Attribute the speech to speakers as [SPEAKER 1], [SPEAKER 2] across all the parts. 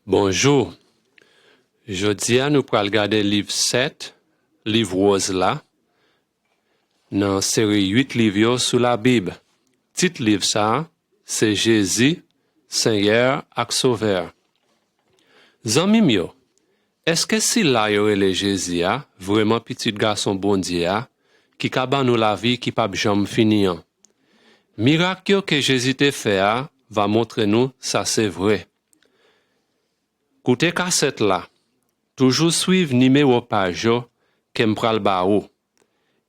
[SPEAKER 1] Bonjour. Jodi nous pral regarder livre 7, livre rose là, dans série 8 livres sur la Bible. Titre livre ça, c'est Jésus, Seigneur ak Sauveur. Zanmi myo, est-ce que si là y aurait le Jésus vraiment petit garçon bon Dieu qui kaba nous la vie qui pas jamais fini an? Miracle que Jésus te fait va montrer nous ça c'est vrai. Koute cassette là, toujours suivre numéro page yo kem pral ba ou.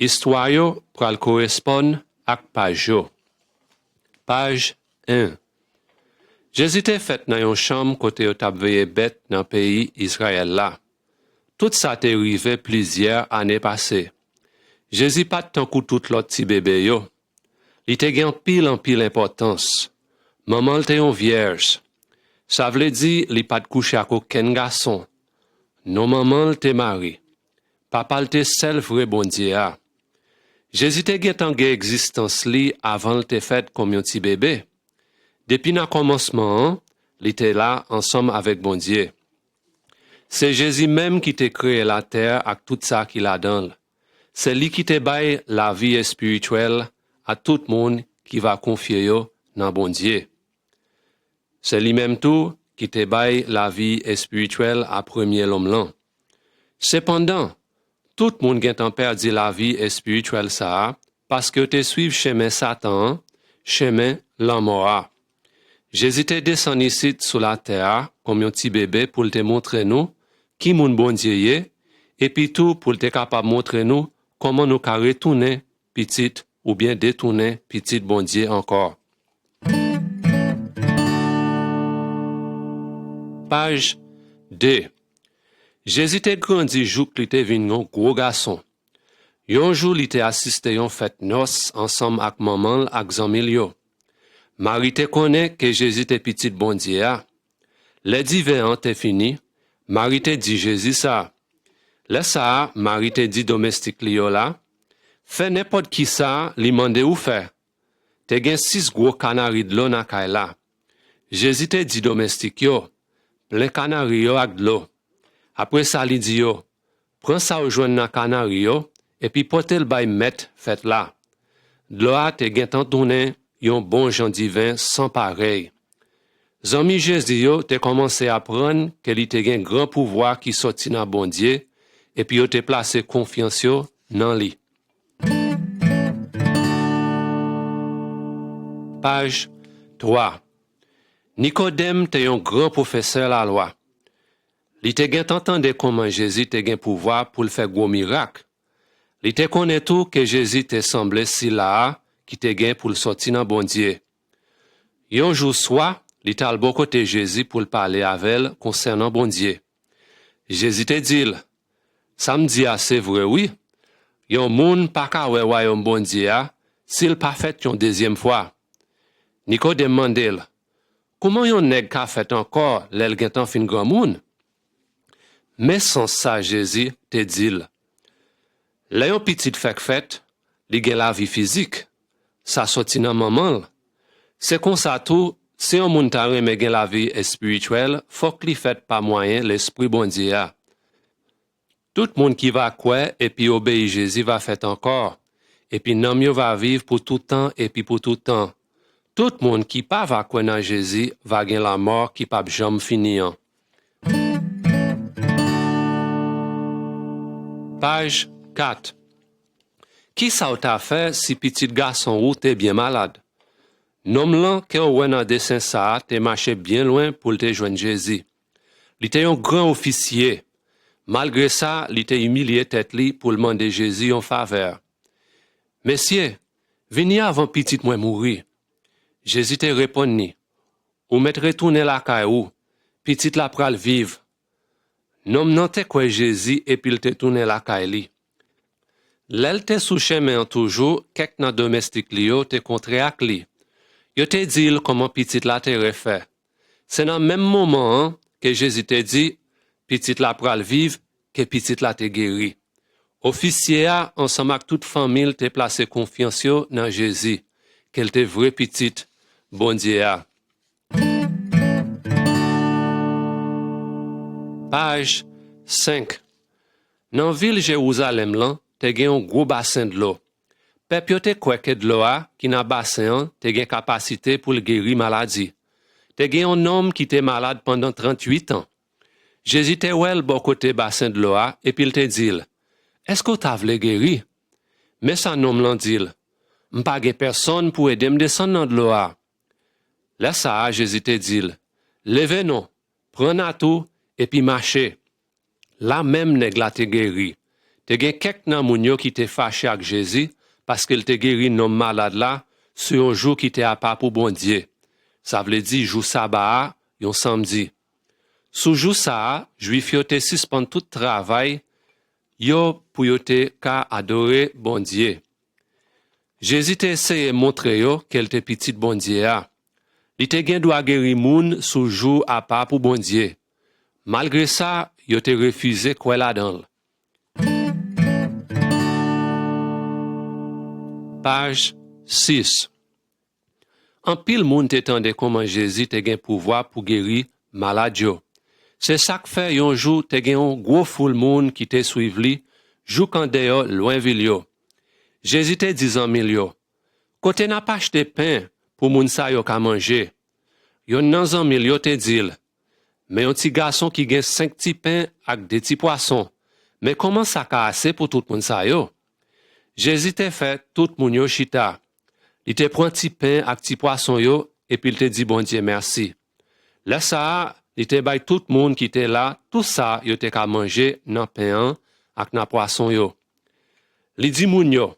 [SPEAKER 1] Histoire yo pral correspond ak page yo. Page 1. Jésus te fait dans yon chambre côté yo tap veye bête dans pays Israël là. Tout ça te rive plusieurs années passées. Jésus pas tant kou tout l'autre ti bébé yo. Li te gen pile en pile importance. Maman te yon vierge. Ça veut dire li pas de coucher avec aucun garçon. Non maman te mari. Papa te seul vrai bon Dieu. Jésus te gen tan gen existence li avant te fait comme un petit bébé. Depuis na commencement, li te là ensemble avec bon Dieu. C'est Jésus même qui te créé la terre avec tout ça qu'il a dans. C'est lui qui te baille la vie spirituelle à tout le monde qui va confier yo dans bon Dieu. C'est lui-même tout qui te baille la vie spirituelle à premier l'homme là. Cependant, tout le monde a perdu la vie spirituelle ça parce que te suivent chemin Satan, chemin la mort. Jésus te descendu ici sur la terre comme un petit bébé pour te montrer nous qui moun bon Dieu est et puis tout pour te capable montrer nous comment nous ca retourner petite ou bien détourner petite bon Dieu encore. Page 2. Jésus te grandi jour que li te vin un gros garçon. Yon jour li te assisté yon fête noce ensemble ak maman ak zanmil yo. Marie te connaît que Jésus te petit bon Dieu a. Le divin te fini, Marie te dit Jésus ça. Le ça, Marie te dit domestique li yo la, fait n'importe qui ça, li mande ou fait. Te gen 6 gros canari de l'eau na kay la. Jésus te dit domestique yo, plein canari yo ak de l'eau. Après ça, li dit yo, prends ça ou joindre nan canari yo, et puis porte le bay met fait là. De l'eau a te gen tant tourné, yon bon Jean divin sans pareil. Zanmi Jésus yo te commencé à prendre que li te gen grand pouvoir qui sorti nan bon Dieu, et puis yo te placé confiance yo nan li. Page 3. Nicodème te yon grand professeur la loi. Li te gen t'entende comment Jésus te gen pouvoir pour le faire gros miracle. Li te connaît tout que Jésus te semblé si là qui te gen pour le sortir dans bon Dieu. Yon jour soir, li te al bon côté Jésus pour le parler avec elle concernant bon Dieu. Jésus te dit, samedi c'est vrai oui. Yon moun pa ka wè royaume bon Dieu s'il pas fait yon deuxième fois. Nicodème mandel, comment yon nèg ka fait encore l'el gen tan fin grand moun? Mais sans ça Jésus te dit, la yon petit fait, li gen la vie physique, ça sorti nan maman. C'est comme ça tout, si yon moun ta reme gen la vie spirituelle, faut que li fait pas moyen l'esprit bon Dieu a. Tout monde qui va croire et puis obéir Jésus va faire encore. Et puis nan yo va vivre pour tout temps et puis pour tout temps. Tout monde qui pas va croire dans Jésus va gen la mort qui pas jamais fini an. Page 4. Qui ça ou ta fait si petit garçon ou t'es bien malade? Nom lan que ou nan dessin ça te marché bien loin pour te joindre Jésus. Li te yon grand officier. Malgré ça, li te humilié tête li pour demander Jésus en faveur. Messieurs, vini avant petit moi mourir. Jésus te répondit, ou met retourner la kay ou, petit la pral vivre. Nom nan te kwe Jésus et puis te tourner la kay li. L'el te sous chemin toujours, kek nan domestique li yo te kontre ak li. Yo te dit comment petit la te refait. C'est dans même moment que Jésus te dit, petit la pral vivre, que petit la te guéri. Officier a, ensemble avec toute famille, te placé confiance yo dans Jésus, qu'elle te vrai petit, bon Dieu a. Page 5. Dans ville Jérusalem lan, te gen un gros bassin de l'eau. Pep yo te kweke de l'eau a, qui nan bassin an, te gen capacité pour le guérir maladie. Te gen un homme qui était malade pendant 38 ans. Jésus te wel bon côté bassin de l'eau a, et puis il te dit, est-ce que t'as vle guéri? Mais sa nom l'en dit, m'pa gen personne pour aider me descendre dans de l'eau a. Là ça, Jésus te dit, levez non, prenez à tout, et puis marchez. Là même nèg la te guéri. Te gen kek nan moun yo qui te fâché avec Jésus parce qu'il te guéri non malade là sur un jour qui te a pas pour bon Dieu. Ça veut dire jour sabbat, yon samedi. Sous jour ça, juif yo te suspend tout travail yo pour yo te ka adorer bon Dieu. Jésus te essaye montrer yo qu'elle te petit bon Dieu a. Li te gen doit guéri moun sous jour a pas pour bon Dieu. Malgré ça, yo te refusé quoi là-dedans. Page 6. En pile moun te tande comment Jésus te gen pouvoir pour guérir malade yo. C'est ça que fait yon jour te gen un gros foule moun qui te suiv li, jou kan deyo loin vil yo. Jésus te disant mil yo, kote n'a pas acheté pain pour moun sa yo ka manger. Yon nan zan mil yo te dil, mais un petit garçon qui gen 5 petits pains avec des petits poissons. Mais comment ça ka assez pour tout moun sa yo? Jésus te fait tout moun yo chita. Il te prend petit pain avec petit poisson yo et puis il te dit bon Dieu merci. Là ça, il te bay tout moun qui était là, tout ça yo te ka manger nan pain avec nan poisson yo. Il dit moun yo,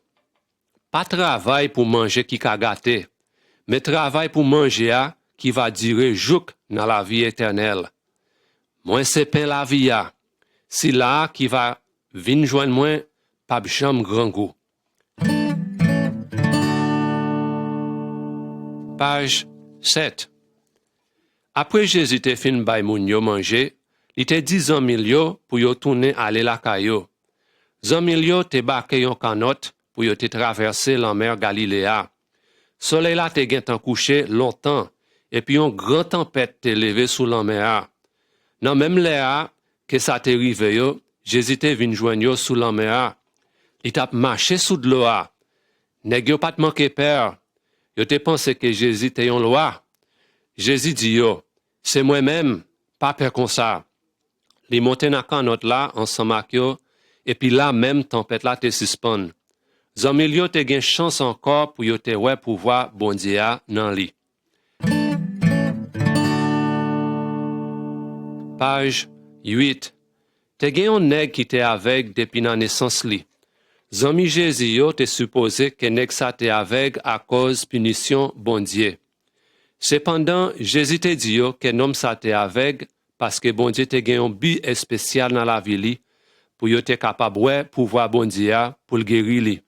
[SPEAKER 1] pas travail pour manger qui ka gâté, mais travail pour manger a qui va durer jouk dans la vie éternelle. Moi c'est pain la vie a. Si là qui va vinn joindre moi pas jam grand goût. Page 7. Après Jésus te fin bay moun yo manger, il te dit zanmil yo pour yo tourner aller la kayo. Zanmil yo te bake yon kanot pour yo te traverser la mer Galiléa. Soleil la te gen tan couché longtemps et puis yon grand tempête te levé sous la mer. Nan même l'air que ça te rive yo, Jésus te vin joindre yo sous la mer. Il t'a marché sous de l'eau. Nèg yo pas te manqué peur. Yo te pensé que Jésus te yon loi. Jésus dit yo, c'est moi-même, pas peur comme ça. Li monte nan kanot là ensemble ak yo, et puis là même tempête là te suspend. Zanmil yo te gen chance encore pour yo te wè pouvoir bon Dieu nan li. Page 8. Te gen yon nèg qui te aveugle depuis nan naissance li. Zanmi Jésus yo te supposé que nèg sa te aveugle à cause punition bon Dieu. Cependant, Jésus te dit yo que nom sa te aveugle parce que bon Dieu te gen un but spécial dans la vie li pour yo te capable wè pouvoir bon Dieu pour le guérir li.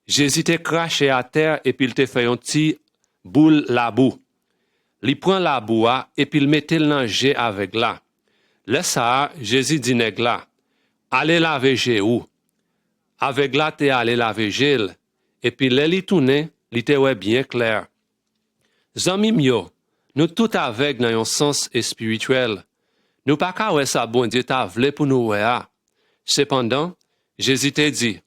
[SPEAKER 1] Jésus te craché à terre et puis il te fait un petit boule la boue. Li prend la boue et puis il mettait le nager avec là. Là ça, Jésus dit nèg la, allez laver ou. Avec là te allé laver gel et puis là li tourné, li te wè bien clair. Zanmi yo, nous tout avec dans un sens spirituel. Nous pas ka wè sa bon Dieu ta vle pour nous wè a. Cependant, Jésus te dit,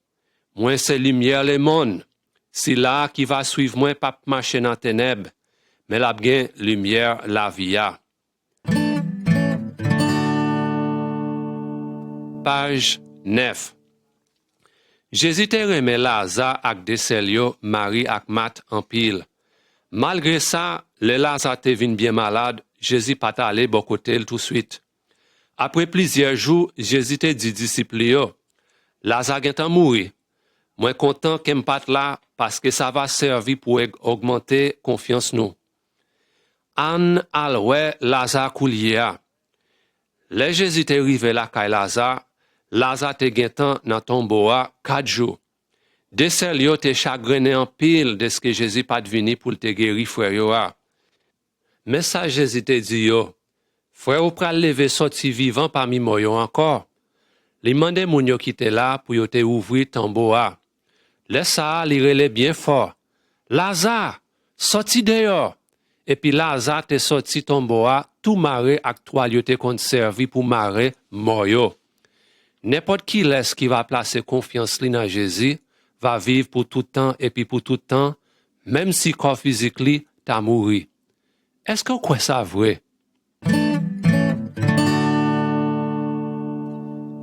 [SPEAKER 1] moi c'est lumière le monde. Si là qui va suivre moi pas marcher dans ténèbres, mais la bien lumière la vie a. Page 9. Jésus te remet Lazare ak desel yo, Marie ak Mat en pile. Malgré ça, le Lazare te vin bien malade, Jésus pas allé bon côté tout de suite. Après plusieurs jours, Jésus te dit disciples yo, Lazare est mouri. Moi content qu'em pas là parce que ça va servir pour augmenter confiance nous. An alwe Lazare kouliya. Le Jésus te rive la kay Lazare, Lazare te gen tan nan tombeau 4 jours. Desel yo te chagrené en pile de ce que Jésus pas vini pour te guérir frère yo a. Mais ça Jésus te dit yo, frère ou pral lever sorti vivant parmi moi yo encore. Li mande moun yo qui te là pour yo te ouvrir tombeau a. Laisse ça li rele bien fort. Lazare, sorti dehors. Et puis Lazare te sorti tombeau a tout maré ak toile yo te conservé pour maré mort yo. N'importe qui laisse qui va placer confiance li dans Jésus va vivre pour tout temps et puis pour tout temps, même si corps physique li t'a mouru. Est-ce que vous croyez ça vrai?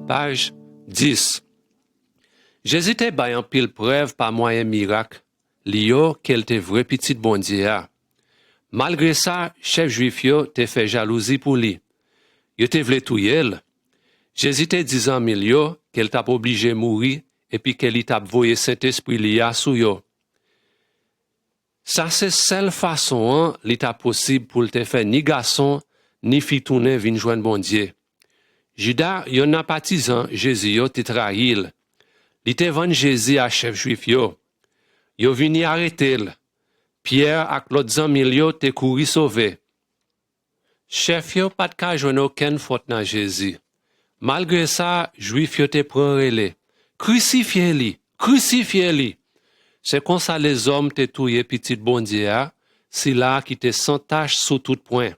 [SPEAKER 1] Page 10. Jésus te bay en pile preuve par moyen miracle, li yo qu'elle te vrai petit bon Dieu a. Malgré ça, chef juif yo te fait jalousie pour lui. Yo te vle touye. Jésus te dit en milieu qu'elle t'a obligé mourir et puis qu'elle t'a voyé Saint-Esprit li a sou yo. Ça c'est seule façon li t'a possible pour te faire ni garçon ni fille tourner vin joindre bon Dieu. Judas yon a partisan Jésus yo te trahil. Li te vend Jésus à chef juif yo. Yo vini arrêter. Pierre ak l'autre zanmil yo te kouri sauvé. Chef yo pat ka jwenn aucun faute dans Jésus. Malgré ça, juif yo te pran rele. Crucifiez li, crucifiez li. C'est comme ça les hommes te touye petit bon Dieu a, si là qui te sans tache sous tout point.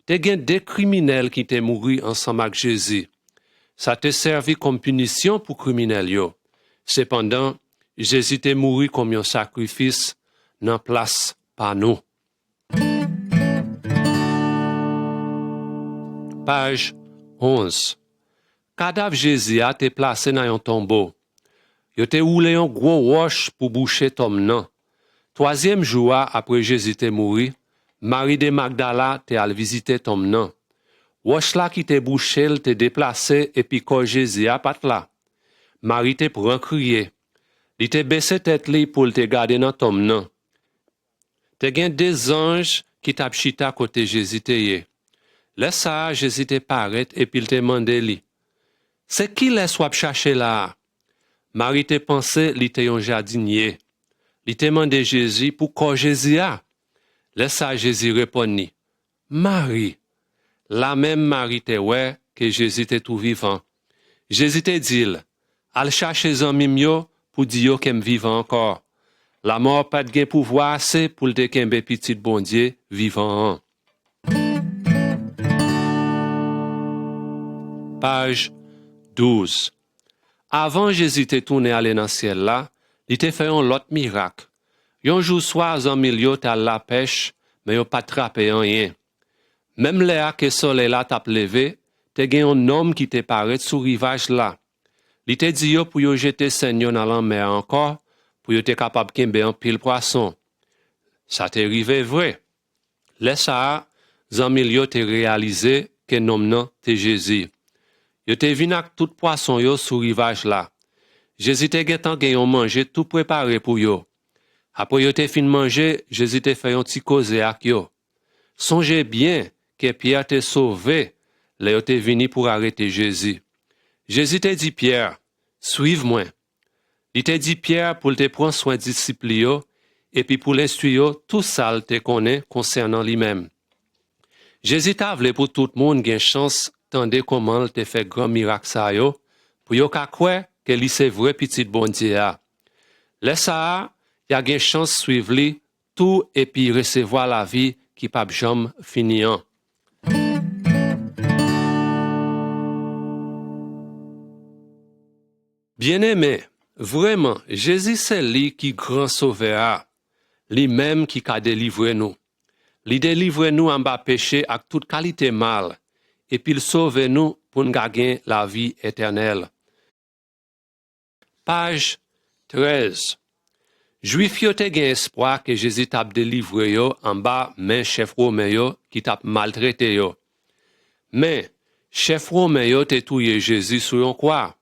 [SPEAKER 1] Te gen des criminels qui te mouri ensemble avec Jésus. Ça te servi comme punition pour criminels yo. Cependant, Jésus te mouri comme un sacrifice nan place par nous. Page 11. Cadavre Jésus a te placé dans un tombeau. Yo te roulé un gros roche pour boucher tom nan. Troisième jour après Jésus te mouri, Marie de Magdala te al visiter tom nan. Roche la qui te bouché te déplacé et puis quand Jésus a pat là. Marie te prend crier. Li te baissé tête li pour te garder dans tom nan. Te gen des anges qui tap chita côté Jésus te ye. Laisse ça, Jésus te paraît et puis il te mande li. C'est qui laisse wap chercher là? Marie te pensé li te yon jardinier. Li te mande Jésus pour quoi Jésus a? Laisse ça, Jésus répondit. Marie. La même Marie te ouais que Jésus te tout vivant. Jésus te dit, al chercher zanmim yo pour dire yo qu'em vivant encore. La mort pas de gen pouvoir assez pour te kembe petit bon Dieu vivant. Page 12. Avant Jésus te tourné aller dans ciel là, il te fait un lot miracle. Yon jour soir en milieu ta la pêche, mais yon pas trappé rien. Même là que soleil là t'a levé, te gen un homme qui te paraît sous rivage là. Il te dit yo pour yo jeter Seigneur dans la mer encore, pour yo te capable kembe en pile poisson. Ça t'est arrivé vrai. Laisse ça, zanmil yo te réalisé que nom nan te Jésus. Yo te vin ak tout poisson yo sous rivage là. Jésus te getan gen yon manger tout préparé pour yo. Après yo te fin manger, Jésus te fait un petit cause ak yo. Songez bien que Pierre te sauvé, là yo te vini pour arrêter Jésus. Jésus te dit Pierre, suive-moi. Il te dit Pierre pour te prendre soin disciple yo, et puis pour l'instruire tout ça te connaît concernant lui-même. Jésus t'a vle pour tout le monde gen chance tande comment te fait grand miracle ça yo, pour yo ka kwe que li c'est vrai petit bon Dieu a. Laisse ça, y a gen chance suivre li tout et puis recevoir la vie qui pa jam finian. Bien-aimé, vraiment, Jésus c'est lui qui grand sauveur, lui-même qui a délivré nous. Il délivre nous en bas péché avec toute qualité mal, et puis il sauve nous pour nous gagner la vie éternelle. Page 13. Juif yo te gen espoir que Jésus t'a délivré yo en bas men chef romain yo qui t'a maltraité yo. Mais chef romain yo te touye Jésus sur yon croix.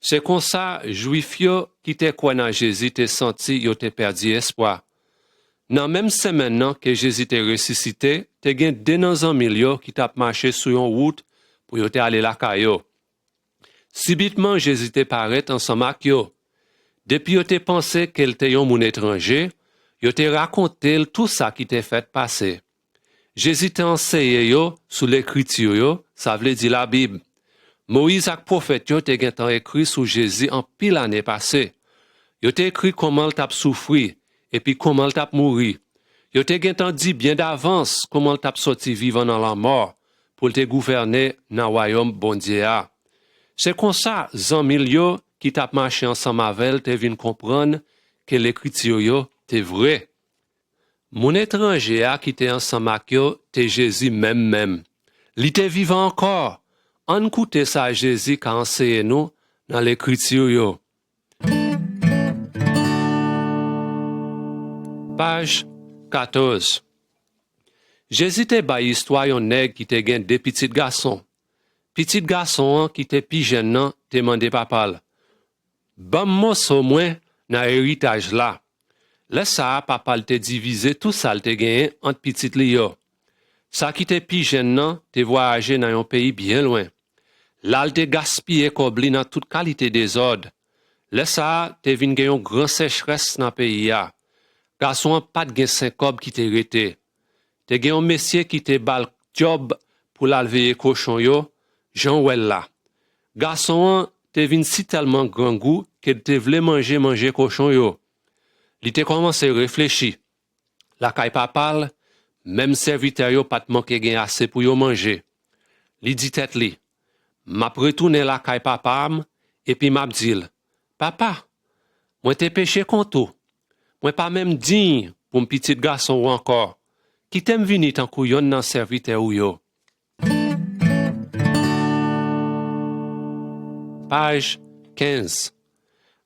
[SPEAKER 1] C'est comme ça, juif yo qui te croit dans Jésus te senti yo te perdu espoir. Nan même semaine nan que Jésus te ressuscité, te gen deux ans milieu qui t'a marché sur yon route pour yo te aller la kayo. Subitement Jésus te paraît ensemble ak yo. Depuis yo te pensé qu'elle te yon moun étranger, yo te raconté tout ça qui te fait passer. Jésus te enseigné yo sous l'écriture yo, ça veut dire la Bible. Moïse ak prophète yo te gen tan écrit sur Jésus en pile année passée. Yo te écrit comment il t'a souffri et puis comment il t'a mouri. Yo te gen tan di bien d'avance comment tap sorti vivant dans la mort pour te gouverner dans royaume bon Dieu a. C'est comme ça, zanmil yo qui tap marché ensemble avec te vin comprendre que l'écriture yo te vrai. Mon étranger a qui te ensemble avec yo te Jésus même. Li te vivant encore. On écoute ça Jésus qu'a enseigné nous dans l'écriture yo. Page 14. Jésus te ba histoire yon nèg qui te gen deux petits garçons. Petit garçon qui te pi jeune nan te mande papal. Bam morceau moins nan héritage là. Le ça papal te divise tout ça te gen entre petit li yo. Ça qui te pi jeune nan te voyager dans un pays bien loin. Là te gaspiller kobli dans toute qualité des ordres. Le ça te vin gen yon grand sécheresse dans pays ya. Garçon pas de gen 5 cob qui te rete. Te gen yon monsieur qui te bal job pour la lever cochon yo, Jean Well là. Garçon te vin si tellement grand goût que te vle manger cochon yo. Li te commencé réfléchir. La kay papal, même serviteur yo pas manqué gen assez pour yo manger. Li dit tête li, m'a retourner la kay papam et puis m'a dit, papa, moi te péché konto. Moi pas même digne pour un petit garçon ou encore. Qui t'aime vini tan kou yon nan serviteur ou yo. Page 15.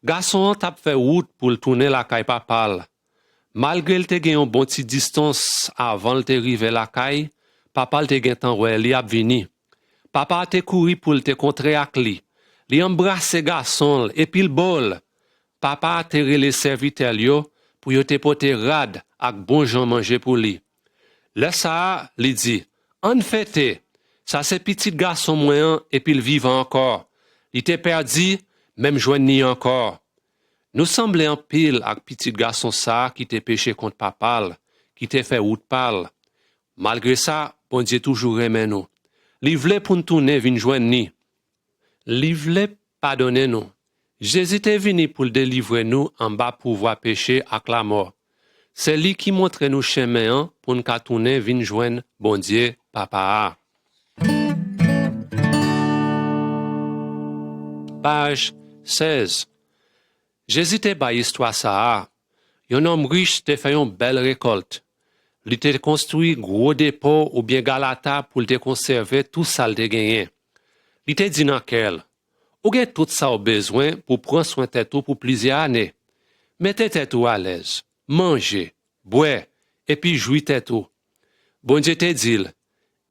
[SPEAKER 1] Garçon tap fait route pour le tourner la kay papal. Malgré te gen yon bon ti distance avant le te rive la kay, papal te gen tan wè li ap vini. Papa te kouri pour te contre ak li. Li embrasse garçon et puis le bol. Papa te rele serviteur yo pour yo te pote rad ak bon jan manger pour li. Le ça, li dit, en fête, ça c'est petit garçon moyen et puis il vivant encore. Il te perdu, même joine ni encore. Nous semblons en pile avec petit garçon ça qui te péché contre papal, qui te fait route pal. Malgré ça, bon Dieu toujours aimé nous. Li vle pour nous tourner vin joine ni. Li vle pardonner nous. Jésus est venu pour le délivrer nous en bas pouvoir pécher avec la mort. C'est lui qui montre nous chemin pour nous tourner vin joindre bon Dieu papa. Page 16. Jésus te ba histoire ça. Un homme riche te fait une belle récolte. Il te construit gros dépôt ou bien galata pour te conserver tout ça le gagné. Il te dit dans quel ou gen tout ça au besoin pour prendre soin de tête pour plusieurs années. Mettez tête à l'aise, mangez, boire et puis jouez tête. Bon Dieu te dit,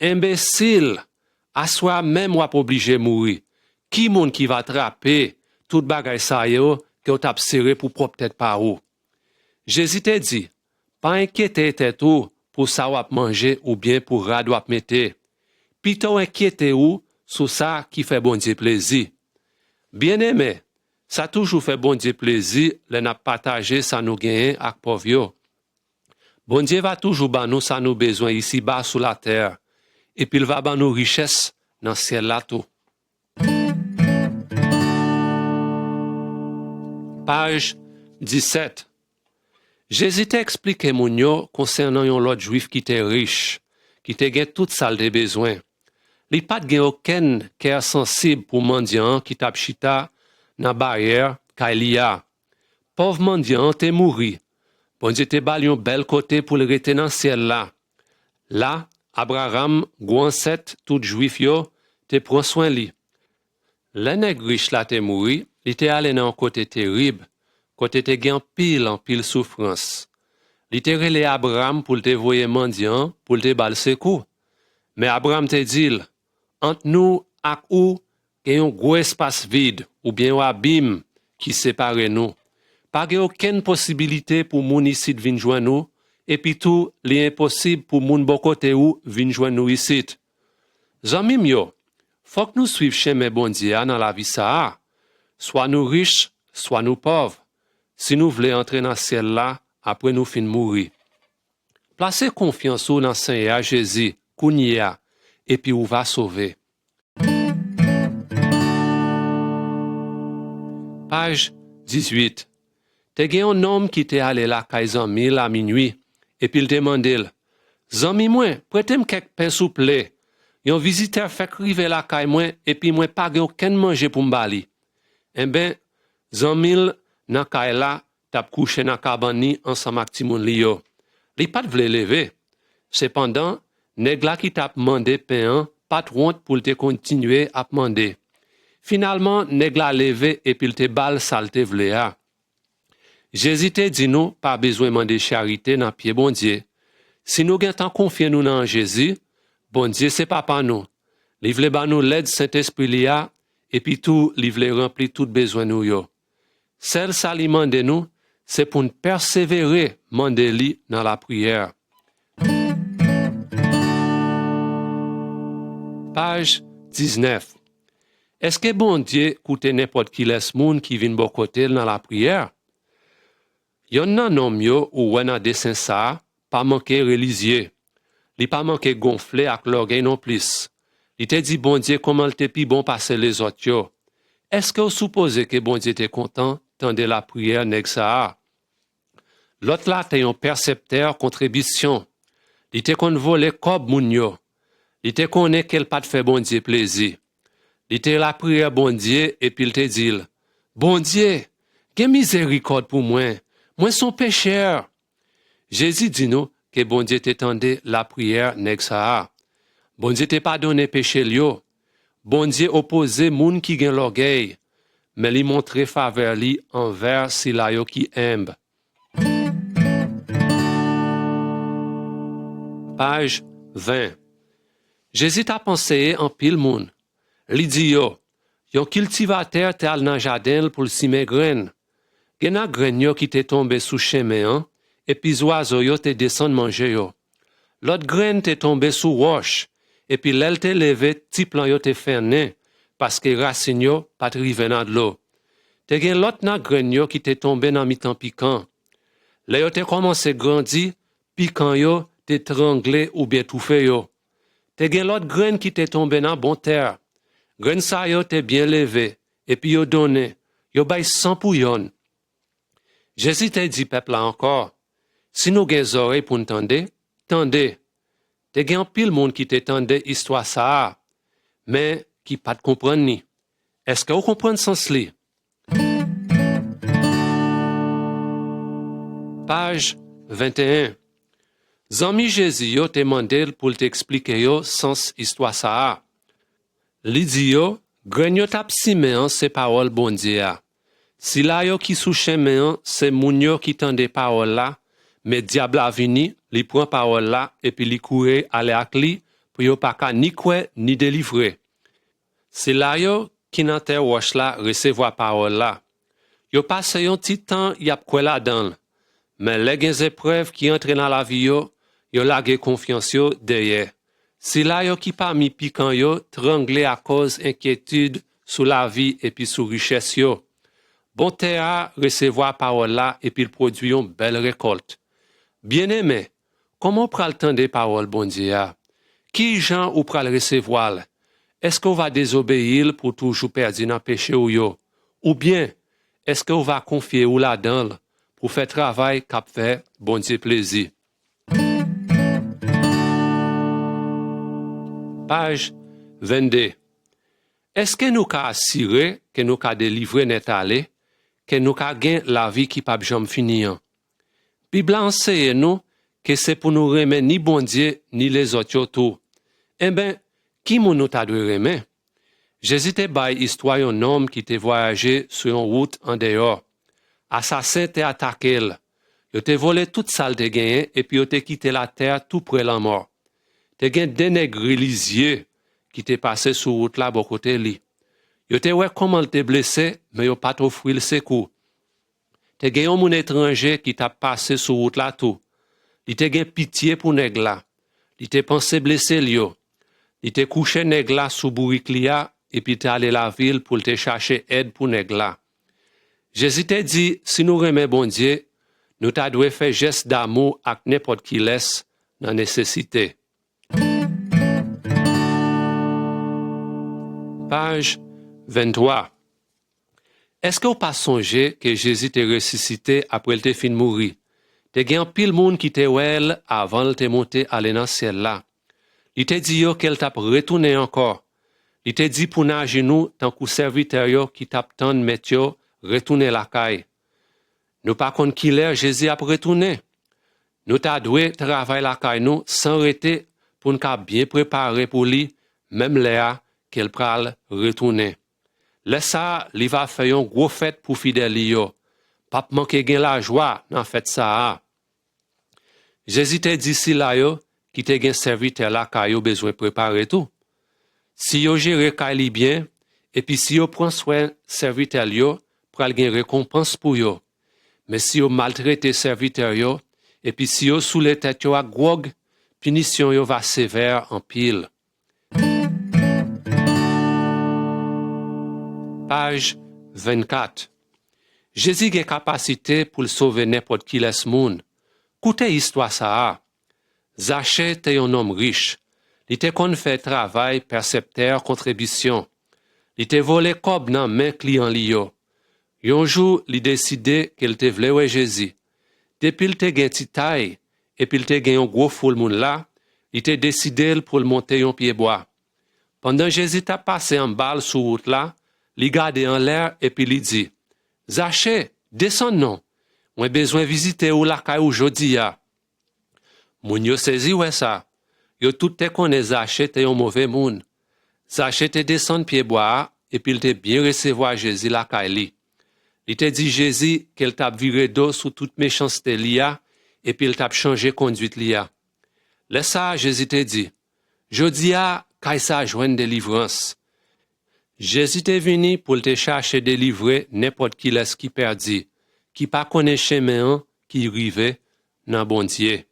[SPEAKER 1] imbécile, à soi même ou obligé mourir. Qui monde qui va attraper tout bagay sa yo que ou tap serré pour propre tête par ou. Jésus te dit, pas inquiéter tête ou pour ça ou manger ou bien pour rad ou mettre. Plutôt inquiéter ou sur ça qui fait bon Dieu plaisir. Bien-aimé, ça toujours fait bon Dieu plaisir de n'a partager ça nous gagner avec pauvre yo. Bon Dieu va toujours ba nous ça nous besoin ici bas sur la terre et puis il va ba nous richesse dans ciel là tout. Page 17. Jésus t'a expliqué moun yo concernant yon l'autre juif qui était riche, qui te gen toute salle de besoin. Li pat gen aucun cœur sensible pour mendiant qui tap chita nan barrière kay li a. Pauvre mendiant te mouri. Bon Dieu te bal yon bel côté pour le rete nan ciel là. Là, Abraham, gouancet tout juif yo, te prend soin li. Le nèg riche la te mouri, li te allé nan côté terrible, côté te gen en pile souffrance. Li te rele Abraham pour te voyer mendiant pour te bal secours. Mais Abraham te dit, entre nous ak ou, gen yon gros espace vide ou bien un abîme qui sépare nous. Pas gen aucune possibilité pour moun ici de vin joindre nous, et puis tout, li impossible pour moun bon côté ou vin joindre nous ici. Zanmim yo, faut que nous suivions chemin bon Dieu dans la vie ça. Soit nous riches, soit nous pauvres. Si nous voulons entrer dans le ciel là, après nous fin mourir. Placez confiance dans Seigneur Jésus, kounia, et puis ou va sauver. Page 18. Te gen un homme qui te allé la kay zanmi la minuit, et puis il demande, zami moi, prêtez-moi quelques pain souple. Yon visiteur fait criver la caille moi, et puis moi pas gen aucun manger pour m'bali. Eh ben, zanmil nan caille là, tap couché nan cabane ni ensemble ak ti moun li yo. Li pat vle lever. Cependant, nèg la qui tap mandé pain, pat honte pour te continuer à demander. Finalement, nèg la levé et puis te bal salte vle a. Jésus te dit nous pas besoin demander charité dans pied bon Dieu. Si nous gen tant confier nous dans Jésus, bon Dieu c'est papa nous. Li vle ba nous l'aide Saint-Esprit li a et puis tout li vle rempli tout besoin nous yo. Celle ça li mande nous, c'est pour nous persévérer mande li dans la prière. Page 19. Est-ce que bon Dieu koute n'importe qui laisse moun qui vient bon côté dans la prière? Yon nan nom yo ou wè nan dessin sa, pas manqué religieux. Li pas manqué gonflé ak l'orgueil non plus. Li te dit bon Dieu comment te pi bon passer les autres yo. Est-ce que vous supposez que bon Dieu te content tande la prière nèg sa? L'autre là te yon percepteur contribution. Li te kon volé kob moun yo. Li te connaît qu'elle pas te fait bon Dieu plaisir. Li te la prière bon Dieu et puis il te dit, bon Dieu, gen miséricorde pour moi. Moi son pécheur. Jésus dit nous que bon Dieu t'étendait la prière nèg sa. Bon Dieu te pardonné péché yo. Bon Dieu opposé moun qui gen l'orgueil, mais li montre faveur li envers sila yo qui aime. Page 20. Jésus t'a pensé en pile moun. Li dit yo, yon cultivateur te al nan jardin pour simer graine. Gen a graine yo qui te tombé sous chemin, et puis oiseau yo te descend manger yo. L'autre graine te tombé sous roche, et puis l'elle te levé, ti plan yo te ferné, parce que racine yo pas rive nan de l'eau. Te gen l'autre nan graine yo qui te tombé nan mi-temps piquant. Le yo te commencé grandi, piquant yo te tranglé ou bien touffé yo. Te gen l'autre graine qui te tombé nan bon terre. Graine sa yo te bien levé, et puis yo donné, yo bay 100 pour yon. Jésus te dit peuple là encore, si nous gen oreilles pour n'tende, tendez. Te gen pile monde qui te tende histoire ça, mais qui pas de comprendre ni. Est-ce que vous comprenez sens li? Page 21. Zami Jésus yo te mandel pour t'expliquer yo sens histoire ça. Li di yo, gren yo tap simen se parole bon Dieu a. Si la yo qui sous chemin se moun yo qui tende parole la, mais diable a vini, li prend parole la et puis li courir aller ak li pour yo pa ka ni kwe ni délivrer. Si la yo qui nan terre roche la recevoir parole la. Yo passe yon ti temps y ap kwe la dan. Mais les gen épreuves qui entre dans la vie yo lage confiance yo derrière. Si la yo qui parmi piquant yo tranglé à cause inquiétude sous la vie et puis sous richesse yo. Bon terre recevoir parole là et puis il produit une belle récolte. Bien-aimé, comment pral tande parole bon Dieu a? Qui gens ou pral recevoir? Est-ce qu'on va désobéir pour toujours perdre dans péché ou yo? Ou bien, est-ce qu'on va confier ou là-dedans pour faire travail qu'a fait bon Dieu plaisir? Page 22. Est-ce que nous ka assurer que nous ka délivrer net aller, que nous ka gain la vie qui pas jamais finir? Bible enseigne nous que c'est pour nous remettre ni bon Dieu ni les autres autour. Eh ben, qui moun nous ta dwe remettre? Jésus te bay histoire un homme qui te voyagé sur une route en dehors. Assassin te attaqué. Yo te volé toute salle de gagné et puis yo te quitté la terre tout près la mort. Te gen des nègres religieux qui te passé sur route là bon côté li. Yo te wè comment te blessé mais yo pas offri le secours. Te gen yon moun étranger qui t'a passé sur route là tout. Li te gen pitié pour nèg la. Li te pensé blessé li yo. Li te couché nèg la sous bourrique li a et puis te allé la ville pour te chercher aide pour nèg la. Jésus te dit si nous remet bon Dieu, nous ta dwe faire geste d'amour ak n'importe qui laisse dans nécessité. Page 23. Est-ce que vous pas songé que Jésus te ressuscité après le fin mourir? te gen pile moun qui te wel avant de te monter aller dans ciel là. Il te dit yo qu'elle t'a retourné encore. Il te dit pour nager nous tant que serviteur yo qui t'a tant mettre yo retourner la caille. Nous pas kon qui l'air Jésus a retourné. Nous t'a doué travailler la caille nous sans arrêter pour nous bien préparer pour lui même l'air qu'elle pral retourner. Laisse ça, il va faire un gros fête pour fidèles yo. Pas manquer gen la joie dans fête ça. Jésus te dit si là yo qui te gen serviteur là ka yo besoin préparer tout. Si yo gère kay bien et puis si yo prend soin serviteur yo, pral gen récompense pour yo. Mais si yo maltraité serviteur yo et puis si yo sous les têtes yo à grog, punition yo va sévère en pile. Page 24. Jésus a capacité pour le sauver n'importe qui laisse moun. Koute histoire ça. Zachée était un homme riche. Il était qu'on fait travail, percepteur, contribution. Il était volé cob dans main client lio. Un jour, il décidé qu'il te voulait ouais Jésus. Depuis il te gen ti taille, et puis il te gen un gros foule moun là, il te décidé pour le monter un pied bois. Pendant Jésus t'a passé en balle sur route là, il gardé en l'air et puis il dit, Zachée, descends non. Moi besoin visiter ou la caille aujourd'hui ya. Moun yo saisi ouais ça. Yo tout te connaît Zachée te un mauvais moun. Zachée te descend pied bois et puis il te bien recevoir Jésus la caille li. Il te dit Jésus qu'elle t'a viré d'eau sous toute méchanceté lia et puis il t'a changé conduite lia. Laisse ça Jésus te dit. Jodi a caille ça joindre délivrance. Jésus te venu pour te chercher délivrer n'importe qui laisse qui perdu, qui pas connaît chemin qui rive dans bon Dieu.